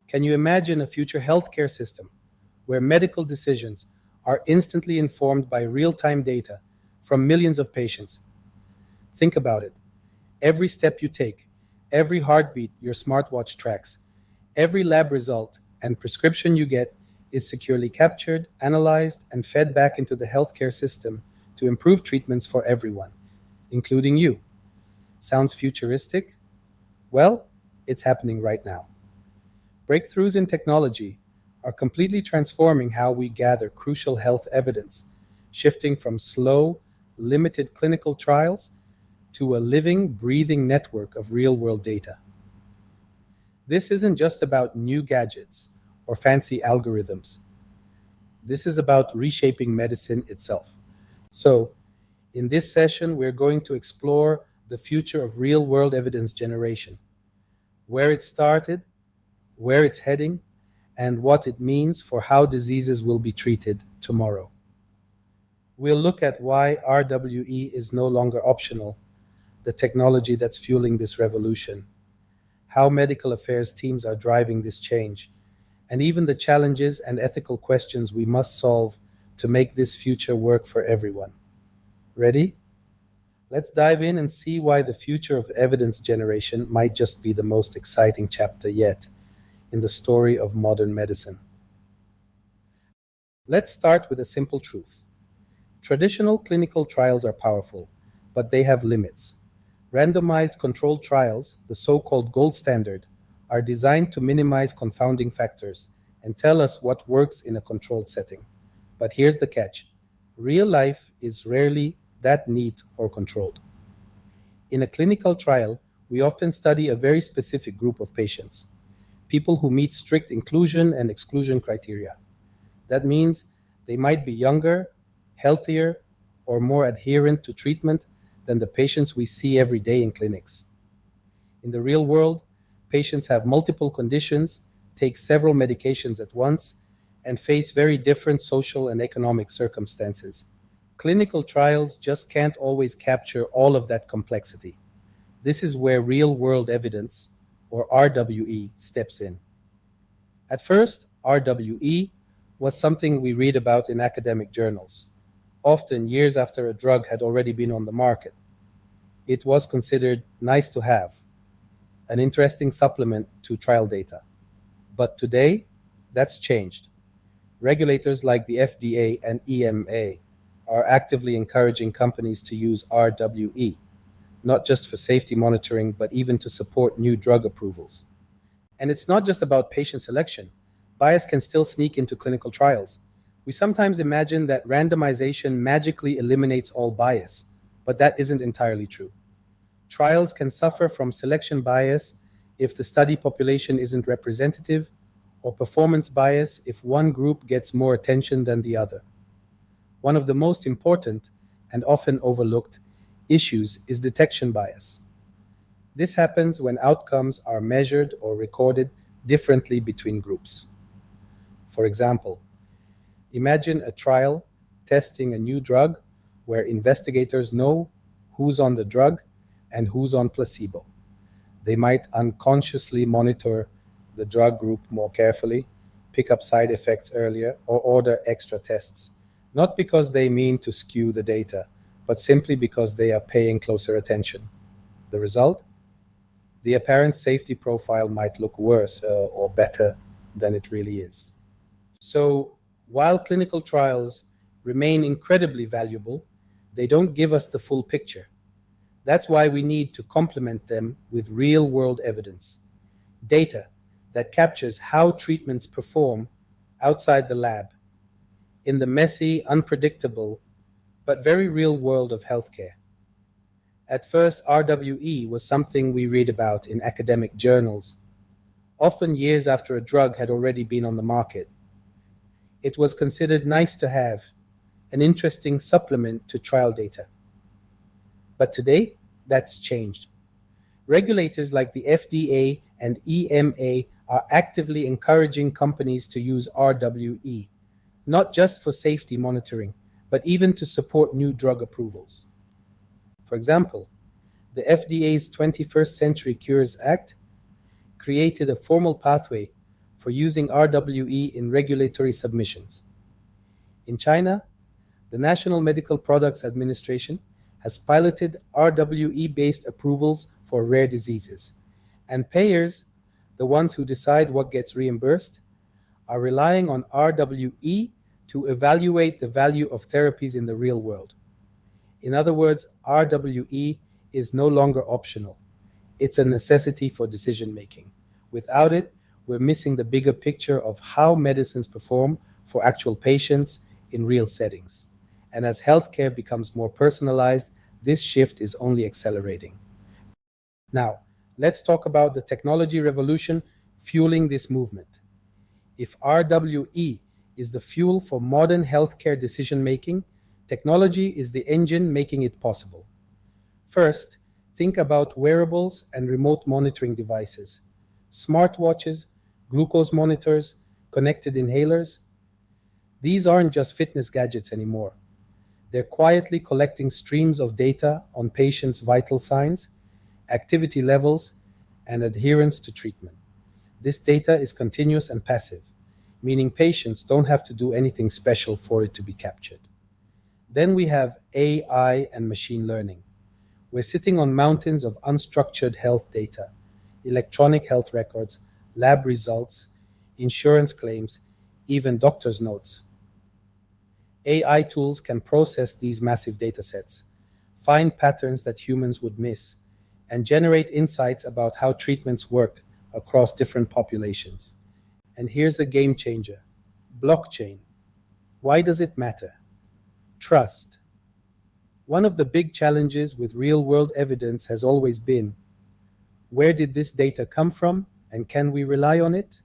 Can you imagine a future healthcare system where medical decisions are instantly informed by real-time data from millions of patients? Think about it. Every step you take, every heartbeat your smartwatch tracks, every lab result and prescription you get is securely captured, analyzed, and fed back into the healthcare system to improve treatments for everyone, including you. Sounds futuristic? Well, it's happening right now. Breakthroughs in technology are completely transforming how we gather crucial health evidence, shifting from slow, limited clinical trials to a living, breathing network of real-world data. This isn't just about new gadgets or fancy algorithms. This is about reshaping medicine itself. So, in this session, we're going to explore the future of real-world evidence generation, where it started, where it's heading, and what it means for how diseases will be treated tomorrow. We'll look at why RWE is no longer optional, the technology that's fueling this revolution, how medical affairs teams are driving this change, and even the challenges and ethical questions we must solve to make this future work for everyone. Ready? Let's dive in and see why the future of evidence generation might just be the most exciting chapter yet in the story of modern medicine. Let's start with a simple truth. Traditional clinical trials are powerful, but they have limits. Randomized controlled trials, the so-called gold standard, are designed to minimize confounding factors and tell us what works in a controlled setting. But here's the catch. Real life is rarely that neat or controlled. In a clinical trial, we often study a very specific group of patients, people who meet strict inclusion and exclusion criteria. That means they might be younger, healthier, or more adherent to treatment than the patients we see every day in clinics. In the real world, patients have multiple conditions, take several medications at once, and face very different social and economic circumstances. Clinical trials just can't always capture all of that complexity. This is where real-world evidence, or RWE, steps in. At first, RWE was something we read about in academic journals, often years after a drug had already been on the market. It was considered nice to have, an interesting supplement to trial data. But today, that's changed. Regulators like the FDA and EMA are actively encouraging companies to use RWE, not just for safety monitoring, but even to support new drug approvals. And it's not just about patient selection. Bias can still sneak into clinical trials. We sometimes imagine that randomization magically eliminates all bias, but that isn't entirely true. Trials can suffer from selection bias if the study population isn't representative, or performance bias if one group gets more attention than the other. One of the most important and often overlooked issues is detection bias. This happens when outcomes are measured or recorded differently between groups. For example, imagine a trial testing a new drug where investigators know who's on the drug and who's on placebo. They might unconsciously monitor the drug group more carefully, pick up side effects earlier, or order extra tests, not because they mean to skew the data, but simply because they are paying closer attention. The result? The apparent safety profile might look worse or better than it really is. So, while clinical trials remain incredibly valuable, they don't give us the full picture. That's why we need to complement them with real-world evidence, data that captures how treatments perform outside the lab, in the messy, unpredictable, but very real world of healthcare. At first, RWE was something we read about in academic journals, often years after a drug had already been on the market. It was considered nice to have, an interesting supplement to trial data. But today, that's changed. Regulators like the FDA and EMA are actively encouraging companies to use RWE, not just for safety monitoring, but even to support new drug approvals. For example, the FDA's 21st Century Cures Act created a formal pathway for using RWE in regulatory submissions. In China, the National Medical Products Administration has piloted RWE-based approvals for rare diseases, and payers, the ones who decide what gets reimbursed, are relying on RWE to evaluate the value of therapies in the real world. In other words, RWE is no longer optional. It's a necessity for decision making. Without it, we're missing the bigger picture of how medicines perform for actual patients in real settings. And as healthcare becomes more personalized, this shift is only accelerating. Now, let's talk about the technology revolution fueling this movement. If RWE is the fuel for modern healthcare decision-making, technology is the engine making it possible. First, think about wearables and remote monitoring devices. Smartwatches, glucose monitors, connected inhalers. These aren't just fitness gadgets anymore. They're quietly collecting streams of data on patients' vital signs, activity levels, and adherence to treatment. This data is continuous and passive, meaning patients don't have to do anything special for it to be captured. Then we have AI and machine learning. We're sitting on mountains of unstructured health data, electronic health records, lab results, insurance claims, even doctor's notes. AI tools can process these massive datasets, find patterns that humans would miss, and generate insights about how treatments work across different populations. And here's a game changer: blockchain. Why does it matter? Trust. One of the big challenges with real-world evidence has always been, where did this data come from, and can we rely on it?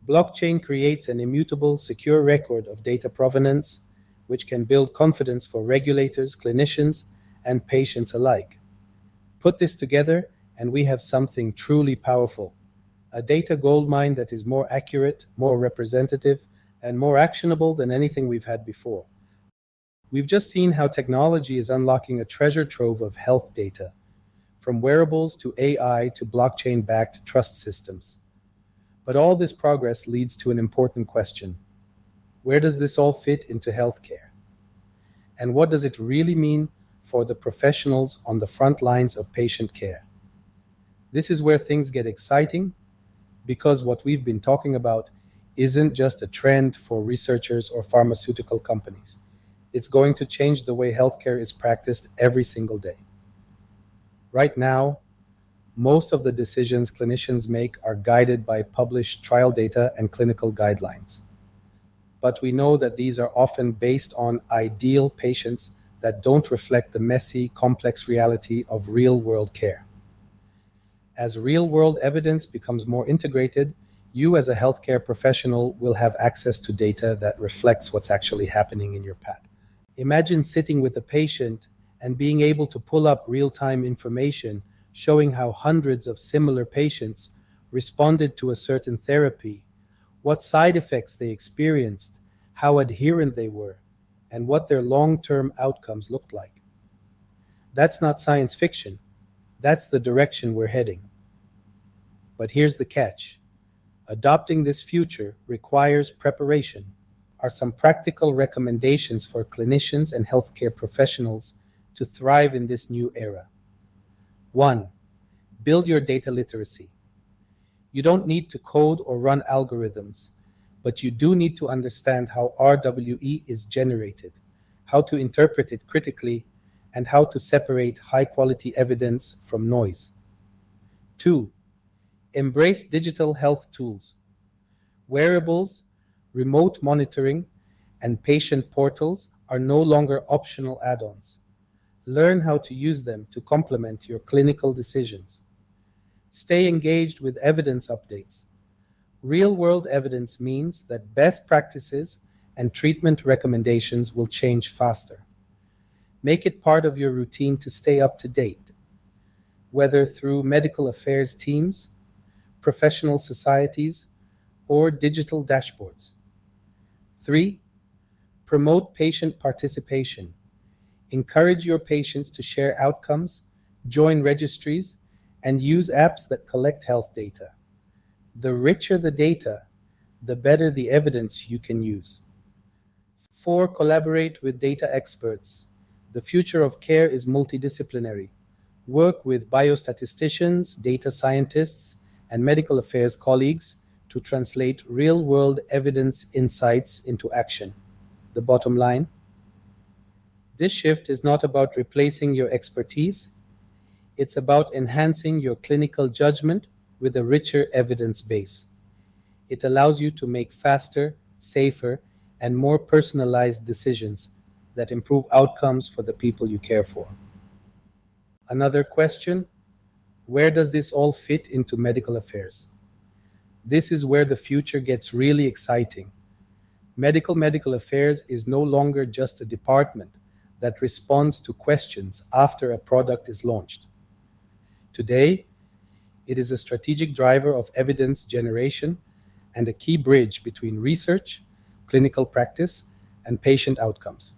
Blockchain creates an immutable, secure record of data provenance, which can build confidence for regulators, clinicians, and patients alike. Put this together, and we have something truly powerful: a data goldmine that is more accurate, more representative, and more actionable than anything we've had before. We've just seen how technology is unlocking a treasure trove of health data, from wearables to AI to blockchain-backed trust systems. But all this progress leads to an important question: where does this all fit into healthcare? And what does it really mean for the professionals on the front lines of patient care? This is where things get exciting, because what we've been talking about isn't just a trend for researchers or pharmaceutical companies. It's going to change the way healthcare is practiced every single day. Right now, most of the decisions clinicians make are guided by published trial data and clinical guidelines. But we know that these are often based on ideal patients that don't reflect the messy, complex reality of real-world care. As real-world evidence becomes more integrated, you as a healthcare professional will have access to data that reflects what's actually happening in your path. Imagine sitting with a patient and being able to pull up real-time information showing how hundreds of similar patients responded to a certain therapy, what side effects they experienced, how adherent they were, and what their long-term outcomes looked like. That's not science fiction. That's the direction we're heading. But here's the catch: adopting this future requires preparation. Are some practical recommendations for clinicians and healthcare professionals to thrive in this new era. 1. Build your data literacy. You don't need to code or run algorithms, but you do need to understand how RWE is generated, how to interpret it critically, and how to separate high-quality evidence from noise. 2. Embrace digital health tools. Wearables, remote monitoring, and patient portals are no longer optional add-ons. Learn how to use them to complement your clinical decisions. Stay engaged with evidence updates. Real-world evidence means that best practices and treatment recommendations will change faster. Make it part of your routine to stay up to date, whether through medical affairs teams, professional societies, or digital dashboards. 3. Promote patient participation. Encourage your patients to share outcomes, join registries, and use apps that collect health data. The richer the data, the better the evidence you can use. 4. Collaborate with data experts. The future of care is multidisciplinary. Work with biostatisticians, data scientists, and medical affairs colleagues to translate real-world evidence insights into action. The bottom line? This shift is not about replacing your expertise. It's about enhancing your clinical judgment with a richer evidence base. It allows you to make faster, safer, and more personalized decisions that improve outcomes for the people you care for. Another question: where does this all fit into medical affairs? This is where the future gets really exciting. Medical affairs is no longer just a department that responds to questions after a product is launched. Today, it is a strategic driver of evidence generation and a key bridge between research, clinical practice, and patient outcomes.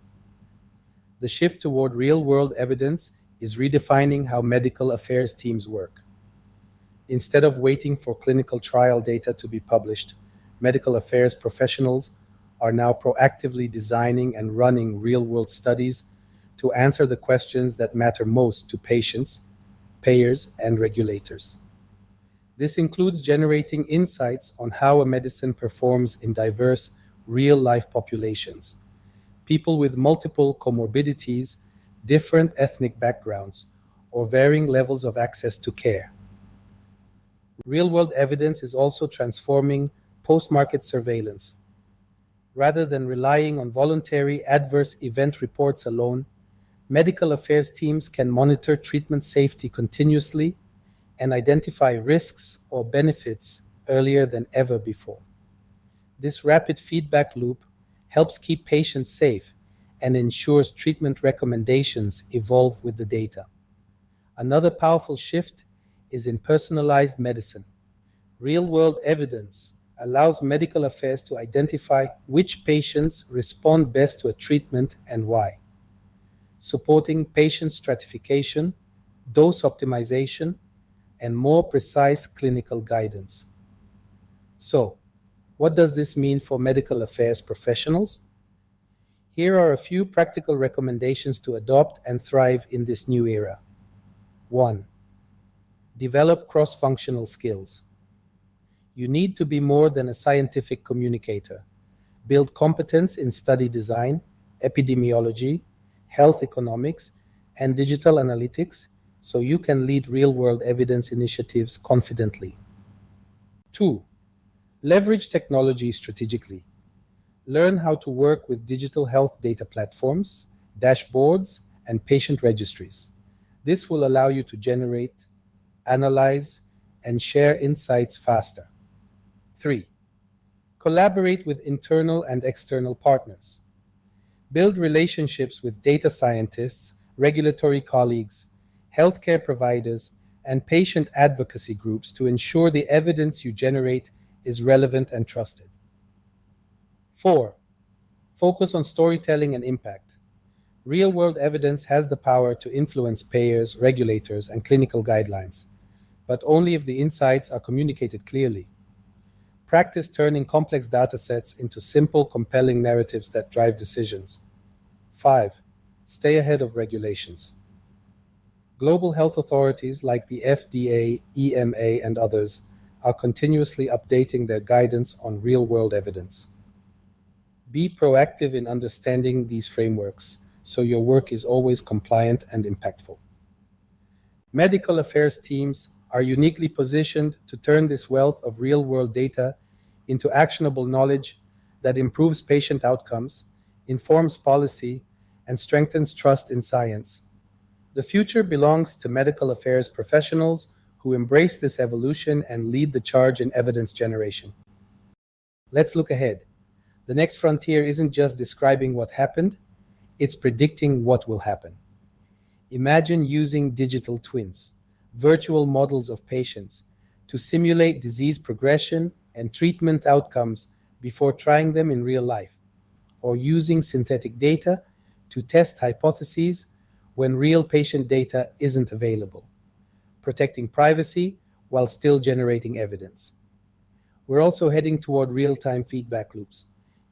The shift toward real-world evidence is redefining how medical affairs teams work. Instead of waiting for clinical trial data to be published, medical affairs professionals are now proactively designing and running real-world studies to answer the questions that matter most to patients, payers, and regulators. This includes generating insights on how a medicine performs in diverse, real-life populations. People with multiple comorbidities, different ethnic backgrounds, or varying levels of access to care. Real-world evidence is also transforming post-market surveillance. Rather than relying on voluntary adverse event reports alone, medical affairs teams can monitor treatment safety continuously and identify risks or benefits earlier than ever before. This rapid feedback loop helps keep patients safe and ensures treatment recommendations evolve with the data. Another powerful shift is in personalized medicine. Real-world evidence allows medical affairs to identify which patients respond best to a treatment and why, supporting patient stratification, dose optimization, and more precise clinical guidance. So, what does this mean for medical affairs professionals? Here are a few practical recommendations to adopt and thrive in this new era. 1. Develop cross-functional skills. You need to be more than a scientific communicator. Build competence in study design, epidemiology, health economics, and digital analytics so you can lead real-world evidence initiatives confidently. 2. Leverage technology strategically. Learn how to work with digital health data platforms, dashboards, and patient registries. This will allow you to generate, analyze, and share insights faster. 3. Collaborate with internal and external partners. Build relationships with data scientists, regulatory colleagues, healthcare providers, and patient advocacy groups to ensure the evidence you generate is relevant and trusted. 4. Focus on storytelling and impact. Real-world evidence has the power to influence payers, regulators, and clinical guidelines, but only if the insights are communicated clearly. Practice turning complex data sets into simple, compelling narratives that drive decisions. 5. Stay ahead of regulations. Global health authorities like the FDA, EMA, and others are continuously updating their guidance on real-world evidence. Be proactive in understanding these frameworks so your work is always compliant and impactful. Medical affairs teams are uniquely positioned to turn this wealth of real-world data into actionable knowledge that improves patient outcomes, informs policy, and strengthens trust in science. The future belongs to medical affairs professionals who embrace this evolution and lead the charge in evidence generation. Let's look ahead. The next frontier isn't just describing what happened, it's predicting what will happen. Imagine using digital twins, virtual models of patients, to simulate disease progression and treatment outcomes before trying them in real life, or using synthetic data to test hypotheses when real patient data isn't available, protecting privacy while still generating evidence. We're also heading toward real-time feedback loops.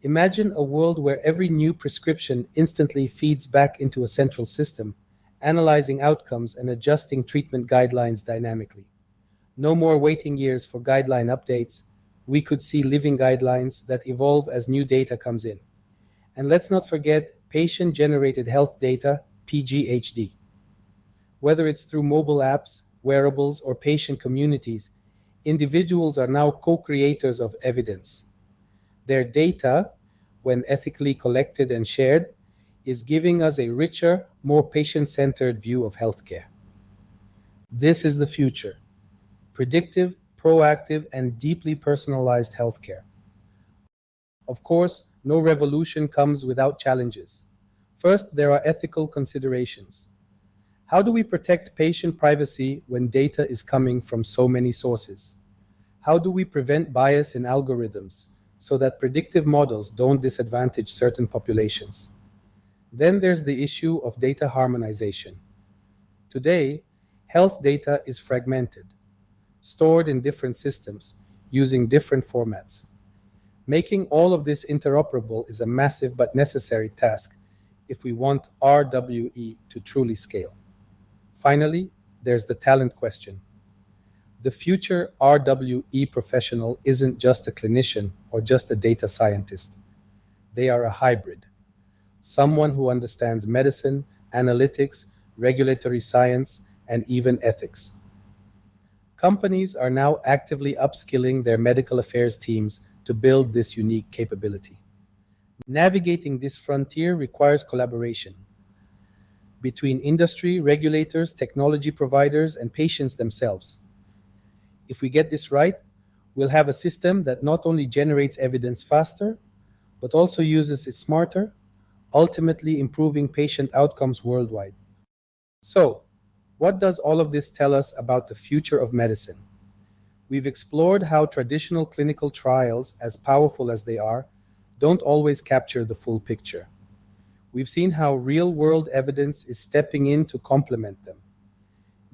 Imagine a world where every new prescription instantly feeds back into a central system, analyzing outcomes and adjusting treatment guidelines dynamically. No more waiting years for guideline updates. We could see living guidelines that evolve as new data comes in. And let's not forget patient-generated health data, PGHD. Whether it's through mobile apps, wearables, or patient communities, individuals are now co-creators of evidence. Their data, when ethically collected and shared, is giving us a richer, more patient-centered view of healthcare. This is the future: predictive, proactive, and deeply personalized healthcare. Of course, no revolution comes without challenges. First, there are ethical considerations. How do we protect patient privacy when data is coming from so many sources? How do we prevent bias in algorithms so that predictive models don't disadvantage certain populations? Then there's the issue of data harmonization. Today, health data is fragmented, stored in different systems, using different formats. Making all of this interoperable is a massive but necessary task if we want RWE to truly scale. Finally, there's the talent question. The future RWE professional isn't just a clinician or just a data scientist. They are a hybrid. Someone who understands medicine, analytics, regulatory science, and even ethics. Companies are now actively upskilling their medical affairs teams to build this unique capability. Navigating this frontier requires collaboration between industry, regulators, technology providers, and patients themselves. If we get this right, we'll have a system that not only generates evidence faster, but also uses it smarter, ultimately improving patient outcomes worldwide. So, what does all of this tell us about the future of medicine? We've explored how traditional clinical trials, as powerful as they are, don't always capture the full picture. We've seen how real-world evidence is stepping in to complement them,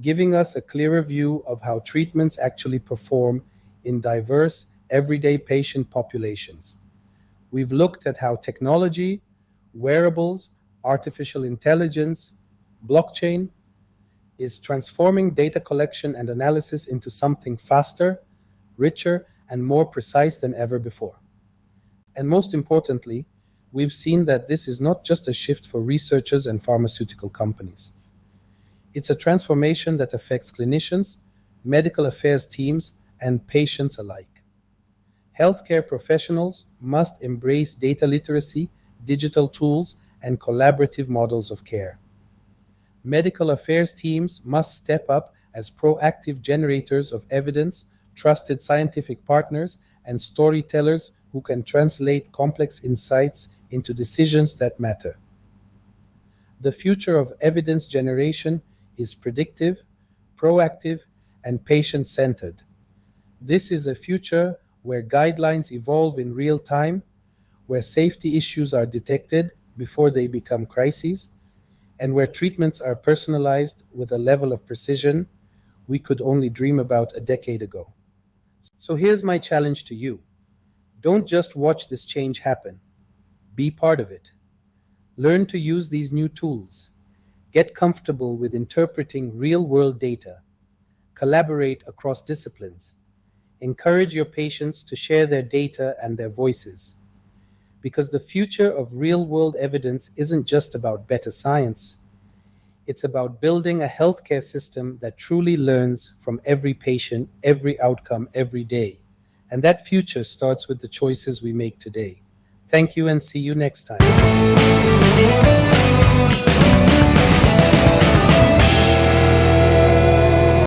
giving us a clearer view of how treatments actually perform in diverse, everyday patient populations. We've looked at how technology, wearables, artificial intelligence, blockchain is transforming data collection and analysis into something faster, richer, and more precise than ever before. And most importantly, we've seen that this is not just a shift for researchers and pharmaceutical companies. It's a transformation that affects clinicians, medical affairs teams, and patients alike. Healthcare professionals must embrace data literacy, digital tools, and collaborative models of care. Medical affairs teams must step up as proactive generators of evidence, trusted scientific partners, and storytellers who can translate complex insights into decisions that matter. The future of evidence generation is predictive, proactive, and patient-centered. This is a future where guidelines evolve in real time, where safety issues are detected before they become crises, and where treatments are personalized with a level of precision we could only dream about a decade ago. So here's my challenge to you. Don't just watch this change happen. Be part of it. Learn to use these new tools. Get comfortable with interpreting real-world data. Collaborate across disciplines. Encourage your patients to share their data and their voices. Because the future of real-world evidence isn't just about better science. It's about building a healthcare system that truly learns from every patient, every outcome, every day. And that future starts with the choices we make today. Thank you and see you next time.